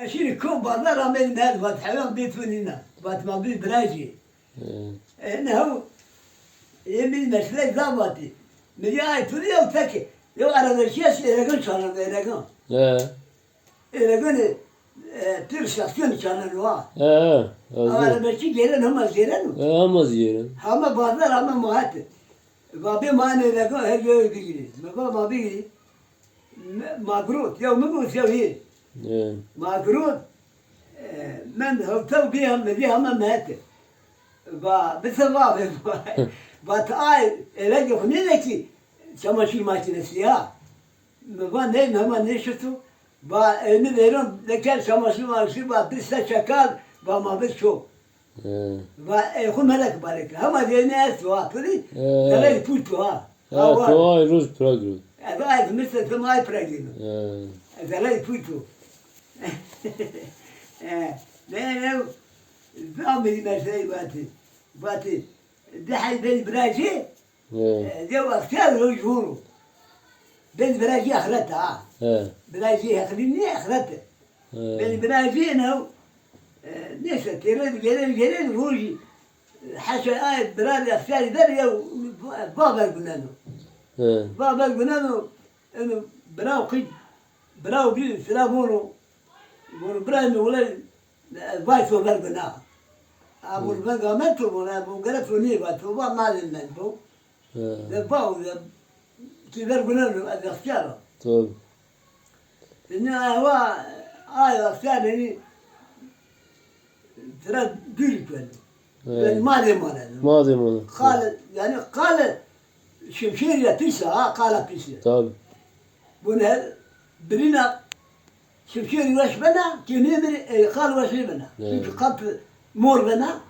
Şimdi kom bazılar amelin her vat hayvan bitfunina. Vat mabil braji. Ne o? Yemin mesele zamati. Meri ay turi yok tek. Yok arada şey eragon çalar eragon. Eragon Türk şahsiyonu çalar var. Ama arada şey gelen olmaz gelen o. Olmaz yerim. Ama bazılar ama muhat. Babi mane eragon her yere gidiyor. Maba mabi gidiyor. Magrut ya mıgrut ya iyi. Magrut من هلتو بيهم بيهم مات بسبب باتاي الاقي هنيكي çamaşır makinesi ya. Ben ne hemen ne şutu? Ba elini veriyorum leker çamaşır makinesi ba bir se çakal ba mabes çok. Ba kum melek barek. Ama dene es vatri. Dele putu ha. Ay Rus program. Evet, mesela tamay program. Dele putu. Ne zamani mesleği batı دحين بين براجي جو اختار الجمهور بين براجي اخرتها براجي اخريني اخرته بين براجي انا نسيت جريد روجي حاشا برادي اختاري دريا بابا البنانو بابا البنانو انه براو قد براو بي سلامونو براو ولا بايتو بربنا Abu Begametu buna bu garafuni batu ba malinden bu. De bau de kiber gunanu adakçara. Tabii. Ne hava ay akçara tara gül böyle. Ben madem ona. Madem ona. Kal yani kal şimşir pisa kala pisa. Tabii. Bunu birine şimşir yaş bana kimi bir kal yaş bana. Çünkü kalp mor bana.